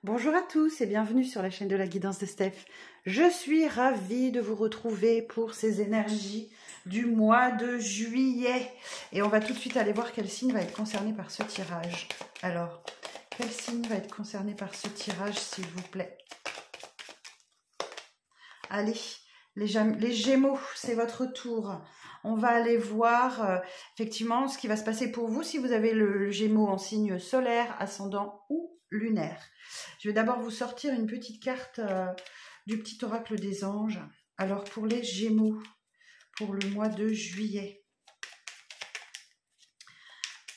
Bonjour à tous et bienvenue sur la chaîne de la guidance de Steph. Je suis ravie de vous retrouver pour ces énergies du mois de juillet. Et on va tout de suite aller voir quel signe va être concerné par ce tirage. Alors, quel signe va être concerné par ce tirage, s'il vous plaît? Allez, les Gémeaux, c'est votre tour. On va aller voir effectivement ce qui va se passer pour vous si vous avez le Gémeaux en signe solaire, ascendant ou lunaire. Je vais d'abord vous sortir une petite carte du petit oracle des anges. Alors pour les Gémeaux, pour le mois de juillet.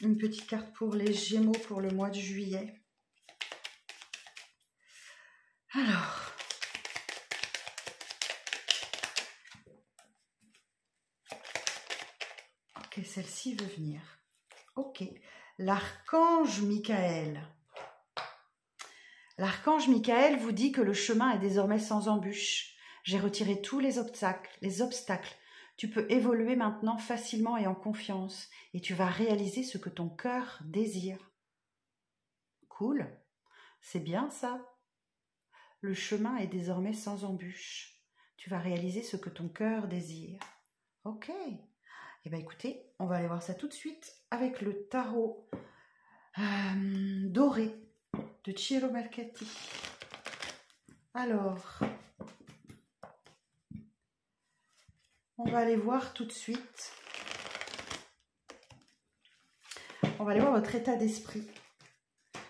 Une petite carte pour les Gémeaux pour le mois de juillet. Alors... ok, celle-ci veut venir. Ok, l'archange Michael. L'archange Michael vous dit que le chemin est désormais sans embûches. J'ai retiré tous les obstacles. Tu peux évoluer maintenant facilement et en confiance. Et tu vas réaliser ce que ton cœur désire. Cool, c'est bien ça. Le chemin est désormais sans embûches. Tu vas réaliser ce que ton cœur désire. Ok. Eh bien écoutez, on va aller voir ça tout de suite avec le tarot doré de Ciro Mercati. Alors, on va aller voir tout de suite. On va aller voir votre état d'esprit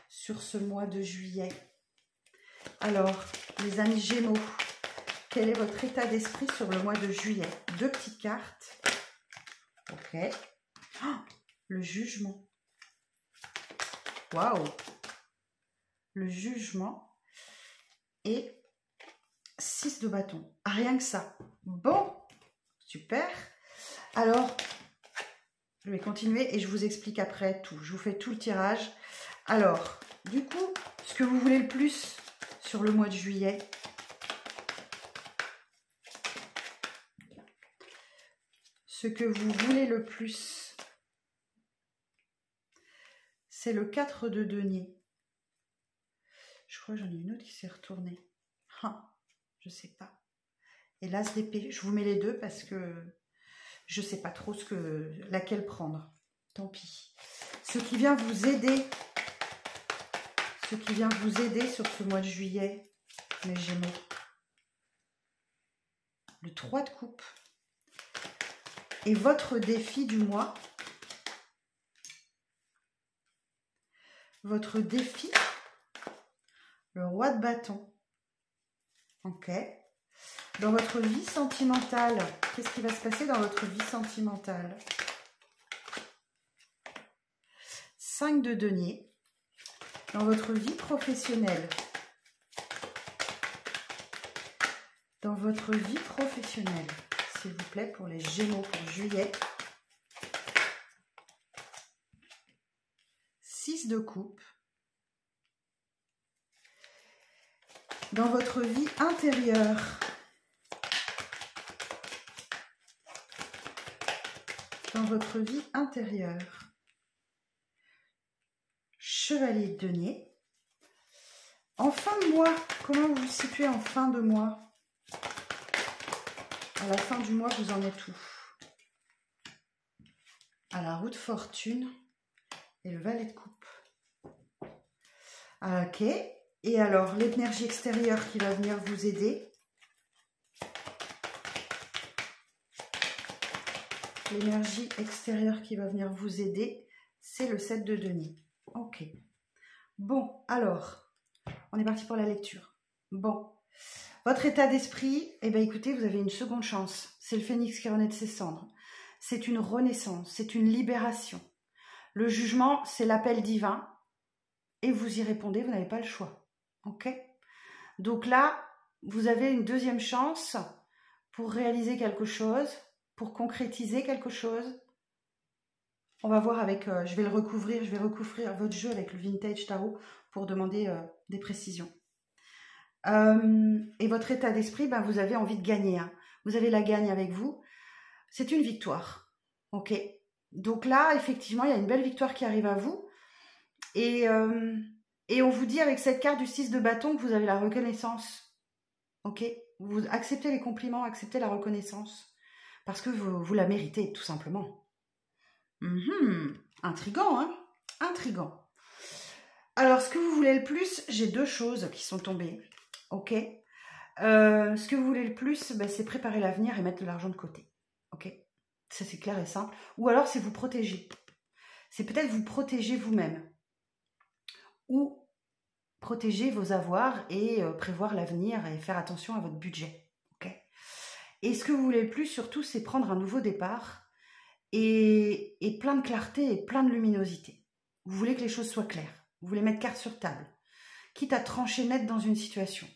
sur ce mois de juillet. Alors, les amis Gémeaux, quel est votre état d'esprit sur le mois de juillet? Deux petites cartes. Ok. Oh, le jugement. Waouh. Le jugement et 6 de bâton. Ah, rien que ça. Bon, super. Alors, je vais continuer et je vous explique après tout. Je vous fais tout le tirage. Alors, du coup, ce que vous voulez le plus sur le mois de juillet, ce que vous voulez le plus, c'est le 4 de denier. Je crois que j'en ai une autre qui s'est retournée. Ah, je sais pas. Et l'as d'épée. Je vous mets les deux parce que je sais pas trop laquelle prendre. Tant pis. Ce qui vient vous aider sur ce mois de juillet, mes Gémeaux. Le 3 de coupe. Et votre défi du mois. Votre défi, le roi de bâton. Ok. Dans votre vie sentimentale, qu'est-ce qui va se passer dans votre vie sentimentale? 5 de denier. Dans votre vie professionnelle. Dans votre vie professionnelle, s'il vous plaît, pour les Gémeaux pour juillet. 6 de coupe. Dans votre vie intérieure. Dans votre vie intérieure. Chevalier de denier. En fin de mois, comment vous vous situez en fin de mois? À la fin du mois, vous en êtes où? À la roue de fortune et le valet de coupe. Ok. Et alors, l'énergie extérieure qui va venir vous aider. L'énergie extérieure qui va venir vous aider, c'est le 7 de denier. Ok. Bon, alors, on est parti pour la lecture. Bon, votre état d'esprit, eh bien écoutez, vous avez une seconde chance. C'est le phénix qui renaît de ses cendres. C'est une renaissance, c'est une libération. Le jugement, c'est l'appel divin. Et vous y répondez, vous n'avez pas le choix. Ok? Donc là, vous avez une deuxième chance pour réaliser quelque chose, pour concrétiser quelque chose. On va voir avec, je vais recouvrir votre jeu avec le Vintage Tarot pour demander des précisions. Et votre état d'esprit, ben, vous avez envie de gagner. Hein. Vous avez la gagne avec vous. C'est une victoire. Ok? Donc là, effectivement, il y a une belle victoire qui arrive à vous. Et Et on vous dit avec cette carte du 6 de bâton que vous avez la reconnaissance. Ok? Vous acceptez les compliments, acceptez la reconnaissance. Parce que vous la méritez, tout simplement. Intriguant, hein? Intriguant. Alors, ce que vous voulez le plus, j'ai deux choses qui sont tombées. Ok? Ce que vous voulez le plus, ben, c'est préparer l'avenir et mettre de l'argent de côté. Ok? Ça, c'est clair et simple. Ou alors, c'est vous protéger. C'est peut-être vous protéger vous-même. Ou protéger vos avoirs et prévoir l'avenir et faire attention à votre budget. Okay. Et ce que vous voulez le plus, surtout, c'est prendre un nouveau départ et plein de clarté et plein de luminosité. Vous voulez que les choses soient claires. Vous voulez mettre carte sur table. Quitte à trancher net dans une situation.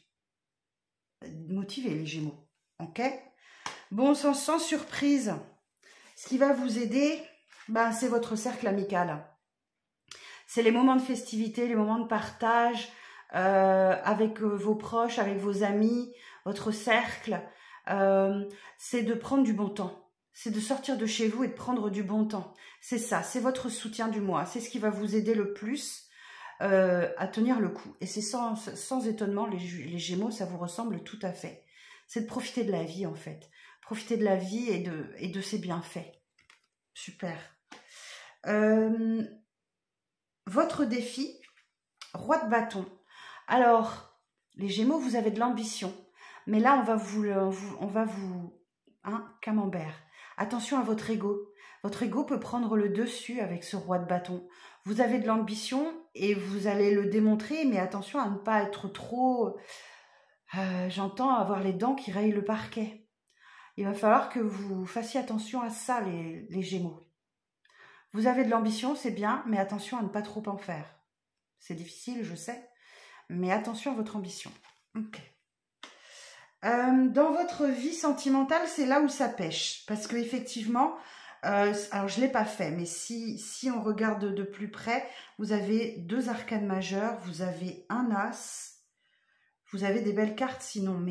Motivez les Gémeaux. Ok? Bon, sans surprise, ce qui va vous aider, ben, c'est votre cercle amical. C'est les moments de festivité, les moments de partage avec vos proches, avec vos amis, votre cercle. C'est de prendre du bon temps. C'est de sortir de chez vous et de prendre du bon temps. C'est ça, c'est votre soutien du mois. C'est ce qui va vous aider le plus à tenir le coup. Et c'est sans étonnement, les Gémeaux, ça vous ressemble tout à fait. C'est de profiter de la vie, en fait. Profiter de la vie et de ses bienfaits. Super. Votre défi, roi de bâton. Alors, les Gémeaux, vous avez de l'ambition. Mais là, on va vous camembert. Attention à votre ego. Votre ego peut prendre le dessus avec ce roi de bâton. Vous avez de l'ambition et vous allez le démontrer, mais attention à ne pas être trop... j'entends avoir les dents qui rayent le parquet. Il va falloir que vous fassiez attention à ça, les Gémeaux. Vous avez de l'ambition, c'est bien, mais attention à ne pas trop en faire. C'est difficile, je sais, mais attention à votre ambition. Ok. Dans votre vie sentimentale, c'est là où ça pêche. Parce qu'effectivement, alors je ne l'ai pas fait, mais si on regarde de plus près, vous avez deux arcanes majeures, vous avez un as, vous avez des belles cartes sinon,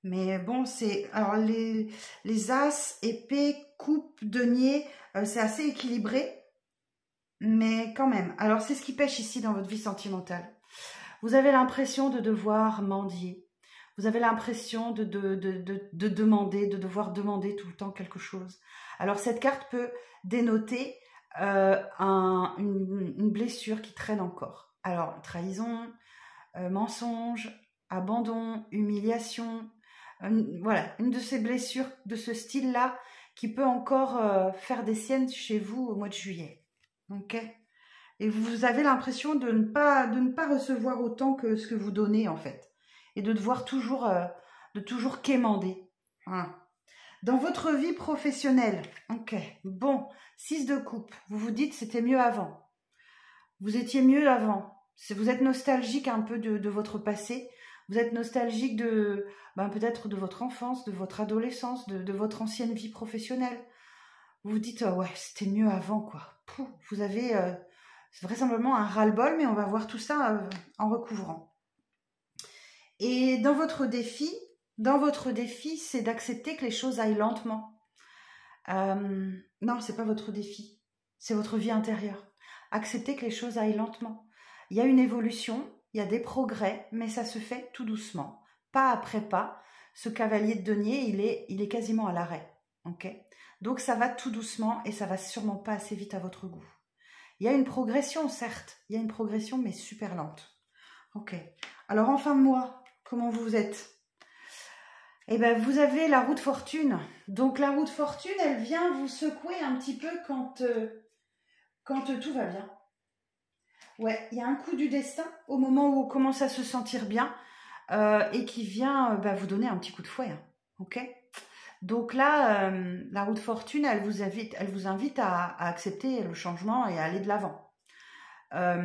mais bon, c'est... Alors, les as, épée, coupe, denier, c'est assez équilibré, mais quand même. Alors, c'est ce qui pêche ici dans votre vie sentimentale. Vous avez l'impression de devoir mendier. Vous avez l'impression de demander, de devoir demander tout le temps quelque chose. Alors, cette carte peut dénoter une blessure qui traîne encore. Alors, trahison, mensonge, abandon, humiliation... voilà, une de ces blessures de ce style-là qui peut encore faire des siennes chez vous au mois de juillet. Ok? Et vous avez l'impression de ne pas recevoir autant que ce que vous donnez, en fait. Et de devoir toujours quémander. Voilà. Dans votre vie professionnelle, ok, bon, 6 de coupe, vous vous dites c'était mieux avant. Vous étiez mieux avant. Vous êtes nostalgique un peu de votre passé. Vous êtes nostalgique de peut-être de votre enfance, de votre adolescence, de votre ancienne vie professionnelle. Vous vous dites, ouais, c'était mieux avant, quoi. Pouh, vous avez vraisemblablement un ras-le-bol, mais on va voir tout ça en recouvrant. Et dans votre défi, c'est d'accepter que les choses aillent lentement. Non, c'est pas votre défi, c'est votre vie intérieure. Acceptez que les choses aillent lentement. Il y a une évolution, il y a des progrès, mais ça se fait tout doucement, pas après pas. Ce cavalier de denier, il est quasiment à l'arrêt. Okay, donc ça va tout doucement et ça va sûrement pas assez vite à votre goût. Il y a une progression, certes, il y a une progression, mais super lente. Ok, alors en fin de mois, comment vous êtes? Eh bien, vous avez la roue de fortune. Donc la roue de fortune, elle vient vous secouer un petit peu quand tout va bien. Ouais, il y a un coup du destin au moment où on commence à se sentir bien et qui vient vous donner un petit coup de fouet. Hein, ok? Donc là, la roue de fortune, elle vous invite à accepter le changement et à aller de l'avant. Vers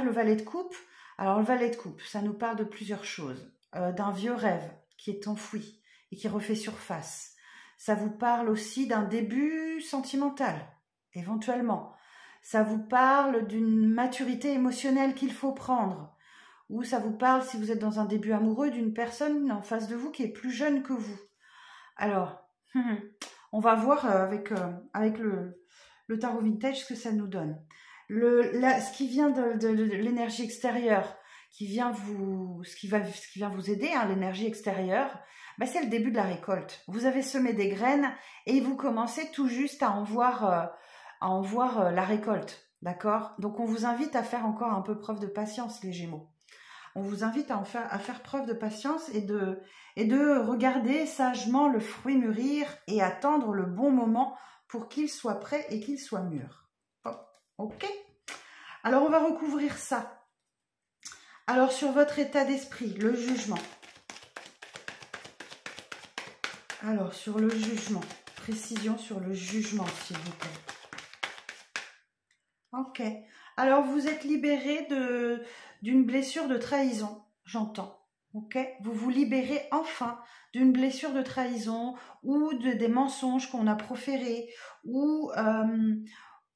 le valet de coupe. Alors le valet de coupe, ça nous parle de plusieurs choses. D'un vieux rêve qui est enfoui et qui refait surface. Ça vous parle aussi d'un début sentimental, éventuellement. Ça vous parle d'une maturité émotionnelle qu'il faut prendre. Ou ça vous parle, si vous êtes dans un début amoureux, d'une personne en face de vous qui est plus jeune que vous. Alors, on va voir avec le tarot vintage ce que ça nous donne. ce qui vient de l'énergie extérieure, ce qui vient vous aider, hein, l'énergie extérieure, bah, c'est le début de la récolte. Vous avez semé des graines et vous commencez tout juste à en voir la récolte, d'accord? Donc on vous invite à faire encore un peu preuve de patience, les Gémeaux. On vous invite à faire preuve de patience et de regarder sagement le fruit mûrir et attendre le bon moment pour qu'il soit prêt et qu'il soit mûr. Oh, ok? Alors on va recouvrir ça. Alors sur votre état d'esprit, le jugement. Alors sur le jugement, précision sur le jugement s'il vous plaît. Ok. Alors vous êtes libéré d'une blessure de trahison, j'entends. Ok. Vous vous libérez enfin d'une blessure de trahison ou des mensonges qu'on a proférés ou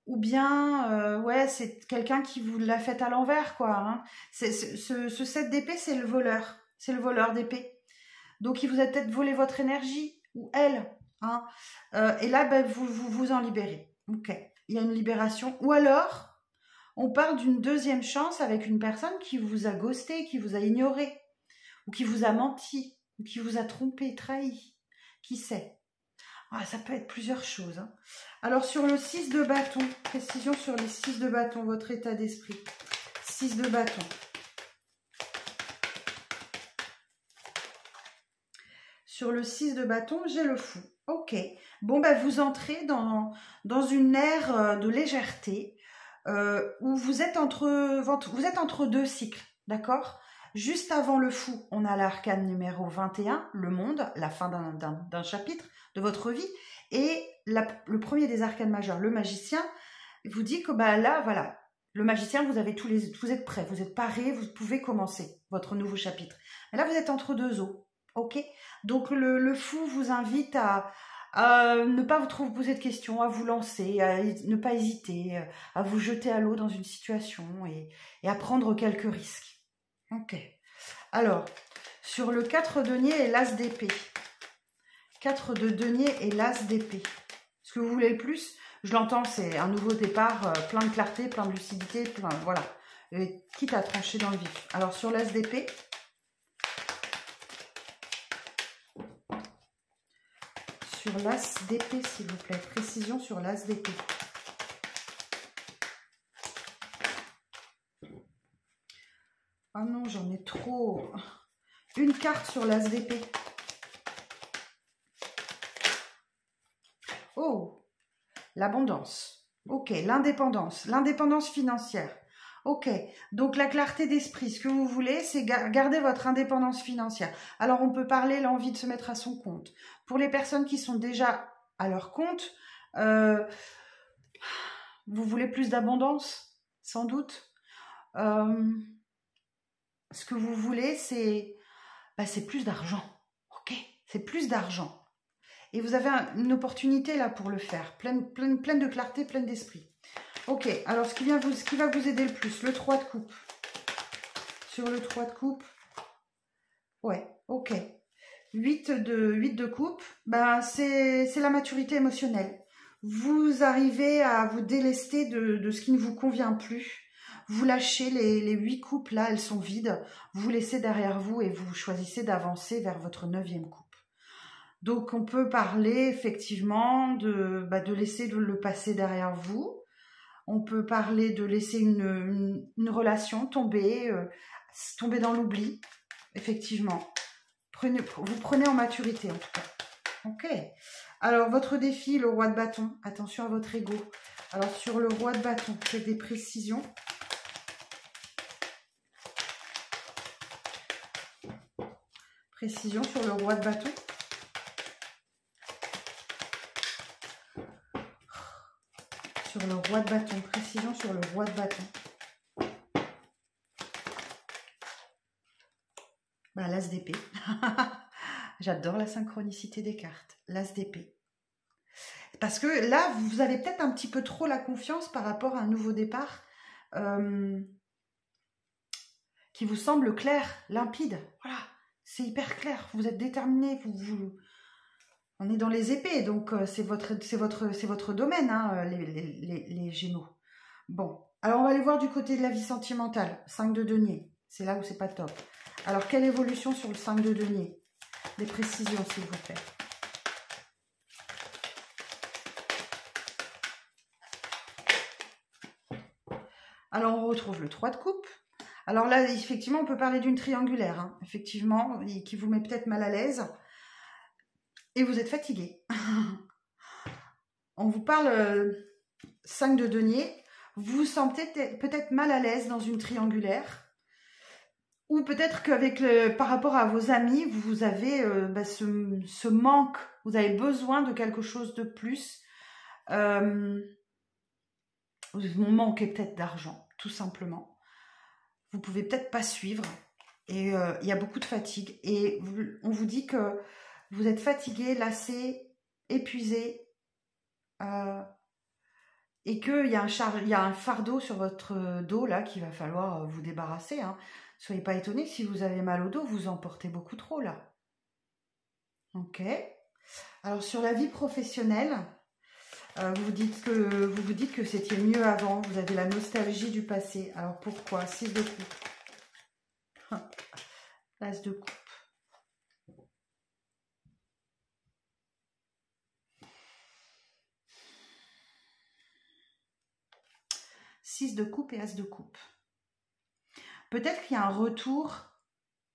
bien ouais, c'est quelqu'un qui vous l'a fait à l'envers, quoi. Hein. Ce 7 d'épée, c'est le voleur d'épée. Donc il vous a peut-être volé votre énergie ou elle. Hein. Et là, ben, vous en libérez. Ok. Il y a une libération. Ou alors, on parle d'une deuxième chance avec une personne qui vous a ghosté, qui vous a ignoré, ou qui vous a menti, ou qui vous a trompé, trahi. Qui sait? Ah, ça peut être plusieurs choses. Hein. Alors, sur le 6 de bâton, précision sur les 6 de bâton, votre état d'esprit. 6 de bâton. Sur le 6 de bâton, j'ai le fou. Ok. Bon, ben, vous entrez dans une ère de légèreté où vous êtes entre deux cycles, d'accord? Juste avant le fou, on a l'arcane numéro 21, le monde, la fin d'un chapitre de votre vie. Et le premier des arcanes majeurs, le magicien, vous dit que bah, là, voilà, le magicien, vous êtes prêt, vous êtes paré, vous pouvez commencer votre nouveau chapitre. Mais là, vous êtes entre deux eaux, ok? Donc le fou vous invite à ne pas vous poser de questions, à vous lancer, à ne pas hésiter, à vous jeter à l'eau dans une situation et à prendre quelques risques. Ok. Alors, sur le 4 de denier et l'as d'épée. 4 de denier et l'as d'épée. Ce que vous voulez le plus, je l'entends, c'est un nouveau départ, plein de clarté, plein de lucidité, voilà. Et quitte à trancher dans le vif. Alors, sur l'as d'épée, sur l'as d'épée, s'il vous plaît. Précision sur l'as d'épée. Ah non, j'en ai trop. Une carte sur l'as d'épée. Oh, l'abondance. Ok, l'indépendance financière. Ok, donc la clarté d'esprit, ce que vous voulez, c'est garder votre indépendance financière. Alors, on peut parler l'envie de se mettre à son compte. Pour les personnes qui sont déjà à leur compte, vous voulez plus d'abondance, sans doute. Ce que vous voulez, c'est plus d'argent. Ok, c'est plus d'argent. Et vous avez une opportunité là pour le faire, pleine de clarté, pleine d'esprit. Ok, alors ce qui va vous aider le plus, le 3 de coupe. Sur le 3 de coupe, ouais, ok. 8 de coupe, ben c'est la maturité émotionnelle. Vous arrivez à vous délester de ce qui ne vous convient plus. Vous lâchez les 8 coupes là, elles sont vides. Vous laissez derrière vous et vous choisissez d'avancer vers votre 9e coupe. Donc, on peut parler effectivement de laisser le passé derrière vous. On peut parler de laisser une relation tomber dans l'oubli, effectivement. Vous prenez en maturité, en tout cas. Ok. Alors, votre défi, le roi de bâton. Attention à votre ego. Alors, sur le roi de bâton, c'est des précisions. Précision sur le roi de bâton. Sur le roi de bâton, précision sur le roi de bâton. Bah, l'as d'épée. J'adore la synchronicité des cartes. L'as d'épée. Parce que là, vous avez peut-être un petit peu trop la confiance par rapport à un nouveau départ qui vous semble clair, limpide. Voilà, c'est hyper clair. Vous êtes déterminé. On est dans les épées, donc c'est votre domaine, hein, les Gémeaux. Bon, Alors, on va aller voir du côté de la vie sentimentale. 5 de denier. C'est là où c'est pas top. Alors, quelle évolution sur le 5 de denier? Des précisions, s'il vous plaît. Alors, on retrouve le 3 de coupe. Alors là, effectivement, on peut parler d'une triangulaire, hein, effectivement, qui vous met peut-être mal à l'aise. Et vous êtes fatigué. On vous parle 5 de denier. Vous vous sentez peut-être mal à l'aise dans une triangulaire. Ou peut-être qu'avec par rapport à vos amis, vous avez ce manque. Vous avez besoin de quelque chose de plus. Vous manquez peut-être d'argent, tout simplement. Vous pouvez peut-être pas suivre. Et il y a beaucoup de fatigue. Et on vous dit que vous êtes fatigué, lassé, épuisé. Et qu'il y a un fardeau sur votre dos là qu'il va falloir vous débarrasser. Hein. Soyez pas étonnés, si vous avez mal au dos, vous en portez beaucoup trop là. Ok. Alors sur la vie professionnelle, vous vous dites que c'était mieux avant, vous avez la nostalgie du passé. Alors pourquoi? 6 de coupe. L'as de coupe. Six de coupe et as de coupe. Peut-être qu'il y a un retour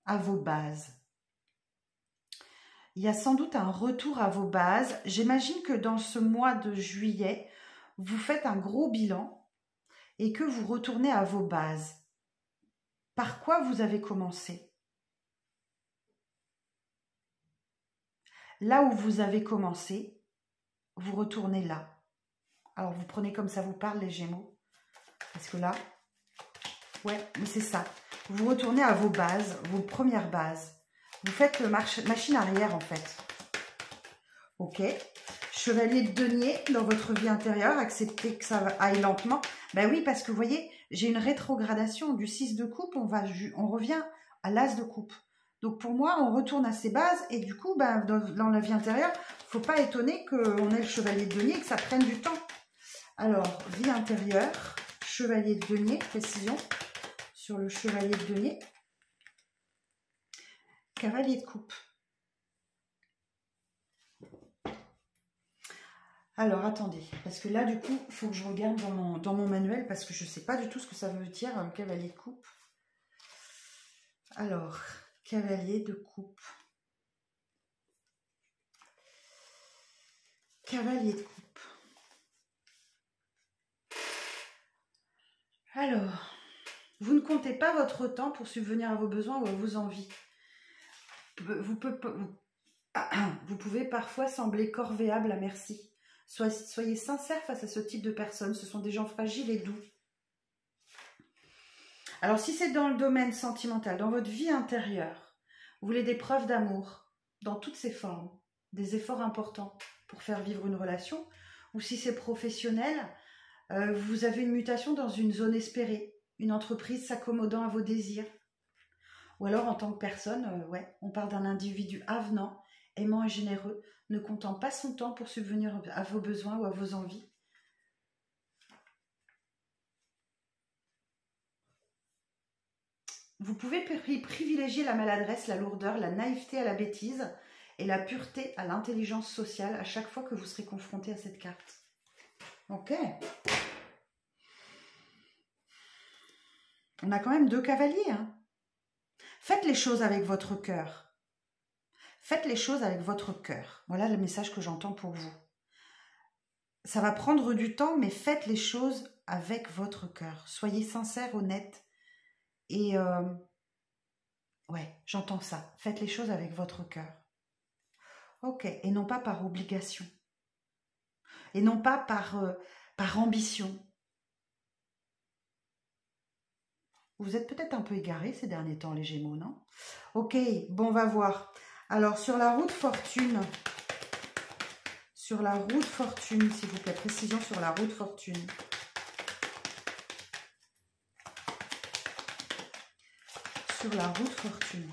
à vos bases. Il y a sans doute un retour à vos bases. J'imagine que dans ce mois de juillet, vous faites un gros bilan et que vous retournez à vos bases. Par quoi vous avez commencé? Là où vous avez commencé, vous retournez là. Alors, vous prenez comme ça vous parle, les Gémeaux. Parce que là, ouais, mais c'est ça. Vous retournez à vos bases, vos premières bases. Vous faites le machine arrière, en fait. Ok. Chevalier de denier dans votre vie intérieure. Acceptez que ça aille lentement. Ben oui, parce que vous voyez, j'ai une rétrogradation du 6 de coupe. On revient à l'as de coupe. Donc, pour moi, on retourne à ses bases. Et du coup, ben, dans la vie intérieure, il ne faut pas étonner qu'on ait le chevalier de denier et que ça prenne du temps. Alors, vie intérieure, chevalier de denier, précision sur le chevalier de denier. Cavalier de coupe. Alors, attendez, parce que là, du coup, il faut que je regarde dans mon manuel, parce que je ne sais pas du tout ce que ça veut dire, un cavalier de coupe. Alors, cavalier de coupe. Cavalier de coupe. Alors, vous ne comptez pas votre temps pour subvenir à vos besoins ou à vos envies. Vous pouvez parfois sembler corvéable à merci. Soyez sincère face à ce type de personnes. Ce sont des gens fragiles et doux. Alors, si c'est dans le domaine sentimental, dans votre vie intérieure, vous voulez des preuves d'amour dans toutes ses formes, des efforts importants pour faire vivre une relation, ou si c'est professionnel, vous avez une mutation dans une zone espérée, une entreprise s'accommodant à vos désirs. Ou alors, en tant que personne, ouais, on parle d'un individu avenant, aimant et généreux, ne comptant pas son temps pour subvenir à vos besoins ou à vos envies. Vous pouvez privilégier la maladresse, la lourdeur, la naïveté à la bêtise et la pureté à l'intelligence sociale à chaque fois que vous serez confronté à cette carte. Ok. On a quand même 2 cavaliers. Hein. Faites les choses avec votre cœur. Faites les choses avec votre cœur. Voilà le message que j'entends pour vous. Ça va prendre du temps, mais faites les choses avec votre cœur. Soyez sincère, honnête. Et ouais, j'entends ça. Faites les choses avec votre cœur. Ok, et non pas par obligation. Et non pas par ambition. Vous êtes peut-être un peu égarés ces derniers temps, les Gémeaux, non? Ok, bon, on va voir. Alors, sur la roue de fortune, s'il vous plaît, précision sur la roue de fortune. Sur la roue de fortune.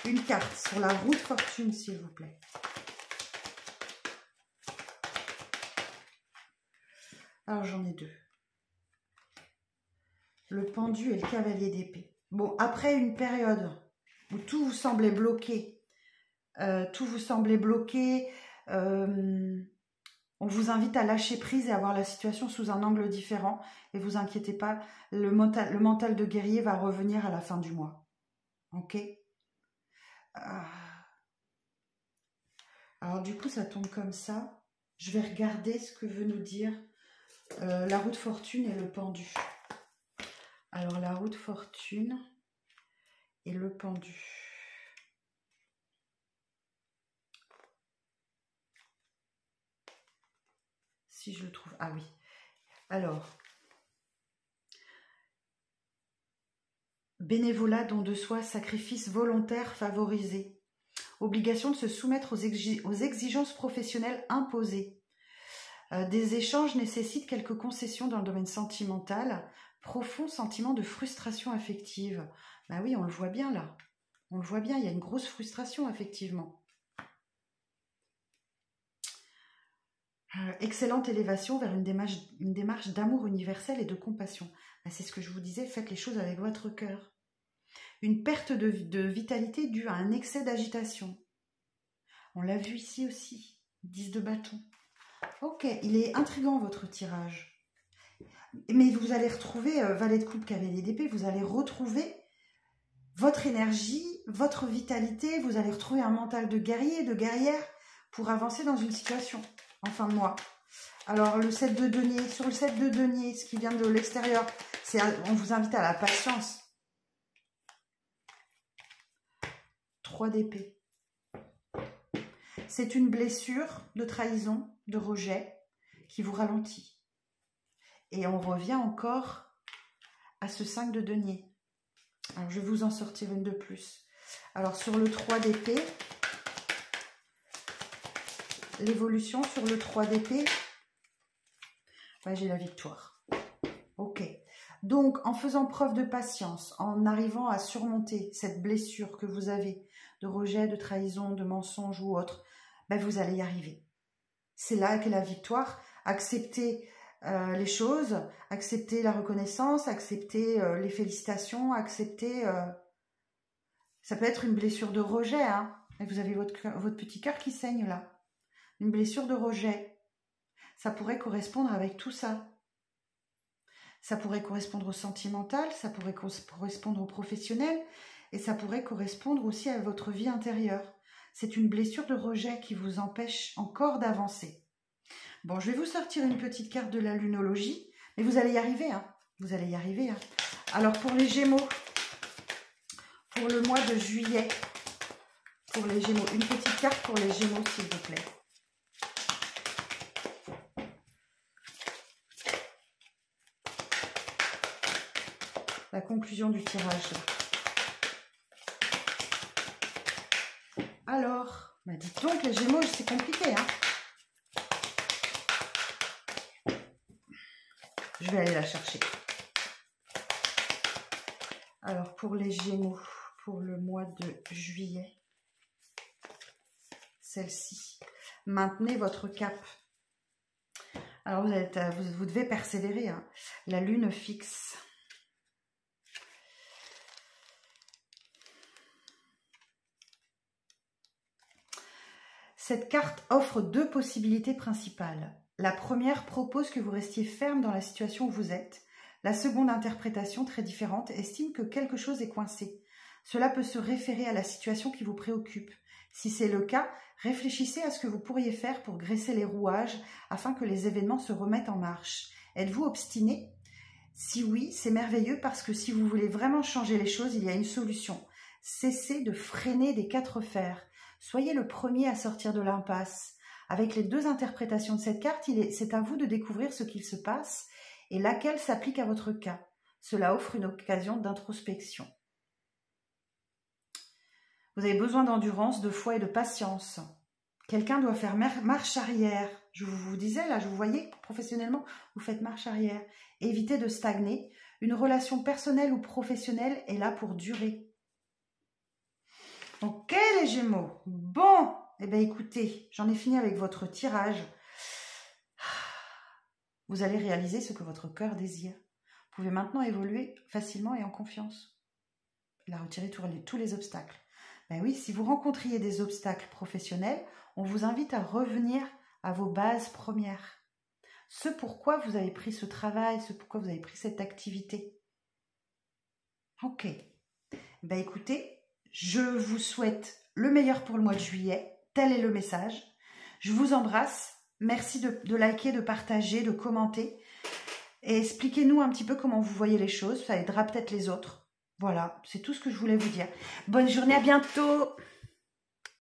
Une carte sur la roue de fortune, s'il vous plaît. Alors, j'en ai deux. Le pendu et le cavalier d'épée. Bon, après une période où tout vous semblait bloqué, on vous invite à lâcher prise et à voir la situation sous un angle différent. Et vous inquiétez pas, le mental de guerrier va revenir à la fin du mois. Ok? Alors du coup, ça tombe comme ça. Je vais regarder ce que veut nous dire la roue de fortune et le pendu. Alors la roue de fortune et le pendu. Si je le trouve. Ah oui. Alors. Bénévolat, don de soi, sacrifice volontaire favorisé. Obligation de se soumettre aux exigences professionnelles imposées. Des échanges nécessitent quelques concessions dans le domaine sentimental. Profond sentiment de frustration affective. Ben oui, on le voit bien là. On le voit bien, il y a une grosse frustration effectivement. Excellente élévation vers une démarche d'amour universel et de compassion. Ben, c'est ce que je vous disais, faites les choses avec votre cœur. Une perte de vitalité due à un excès d'agitation. On l'a vu ici aussi. 10 de bâton. Ok, il est intriguant votre tirage. Mais vous allez retrouver, valet de coupe, cavalier d'épée, vous allez retrouver votre énergie, votre vitalité, vous allez retrouver un mental de guerrier, de guerrière pour avancer dans une situation en fin de mois. Alors le 7 de denier, sur le 7 de denier, ce qui vient de l'extérieur, on vous invite à la patience. 3 d'épée. C'est une blessure de trahison, de rejet qui vous ralentit. Et on revient encore à ce 5 de denier. Alors, je vais vous en sortir une de plus. Alors, sur le 3 d'épée, l'évolution sur le 3 d'épée, ouais, j'ai la victoire. Ok. Donc, en faisant preuve de patience, en arrivant à surmonter cette blessure que vous avez, de rejet, de trahison, de mensonge ou autre, ben vous allez y arriver. C'est là qu'est la victoire. Accepter les choses, accepter la reconnaissance, accepter les félicitations, accepter... ça peut être une blessure de rejet, hein. Et vous avez votre petit cœur qui saigne là. Une blessure de rejet. Ça pourrait correspondre avec tout ça. Ça pourrait correspondre au sentimental, ça pourrait correspondre au professionnel et ça pourrait correspondre aussi à votre vie intérieure. C'est une blessure de rejet qui vous empêche encore d'avancer. Bon, je vais vous sortir une petite carte de la lunologie, mais vous allez y arriver, hein. Vous allez y arriver, hein. Alors, pour les Gémeaux, pour le mois de juillet, pour les Gémeaux, une petite carte pour les Gémeaux, s'il vous plaît. La conclusion du tirage. Alors, bah dites donc, les Gémeaux, c'est compliqué, hein. Je vais aller la chercher. Alors, pour les Gémeaux, pour le mois de juillet, celle-ci, maintenez votre cap. Alors, vous devez persévérer, hein. La lune fixe. Cette carte offre deux possibilités principales. La première propose que vous restiez ferme dans la situation où vous êtes. La seconde interprétation, très différente, estime que quelque chose est coincé. Cela peut se référer à la situation qui vous préoccupe. Si c'est le cas, réfléchissez à ce que vous pourriez faire pour graisser les rouages afin que les événements se remettent en marche. Êtes-vous obstiné? Si oui, c'est merveilleux parce que si vous voulez vraiment changer les choses, il y a une solution. Cessez de freiner des quatre fers. Soyez le premier à sortir de l'impasse. Avec les deux interprétations de cette carte, c'est à vous de découvrir ce qu'il se passe et laquelle s'applique à votre cas. Cela offre une occasion d'introspection. Vous avez besoin d'endurance, de foi et de patience. Quelqu'un doit faire marche arrière. Je vous disais, là, je vous voyais professionnellement, vous faites marche arrière. Évitez de stagner. Une relation personnelle ou professionnelle est là pour durer. Ok les Gémeaux. Bon, eh bien écoutez, j'en ai fini avec votre tirage. vous allez réaliser ce que votre cœur désire. Vous pouvez maintenant évoluer facilement et en confiance. Il a retiré tous les obstacles. Ben oui, si vous rencontriez des obstacles professionnels, on vous invite à revenir à vos bases premières. Ce pourquoi vous avez pris ce travail, ce pourquoi vous avez pris cette activité. Ok. Ben écoutez, je vous souhaite le meilleur pour le mois de juillet. Tel est le message. Je vous embrasse. Merci de liker, de partager, de commenter. Et expliquez-nous un petit peu comment vous voyez les choses. Ça aidera peut-être les autres. Voilà, c'est tout ce que je voulais vous dire. Bonne journée, à bientôt!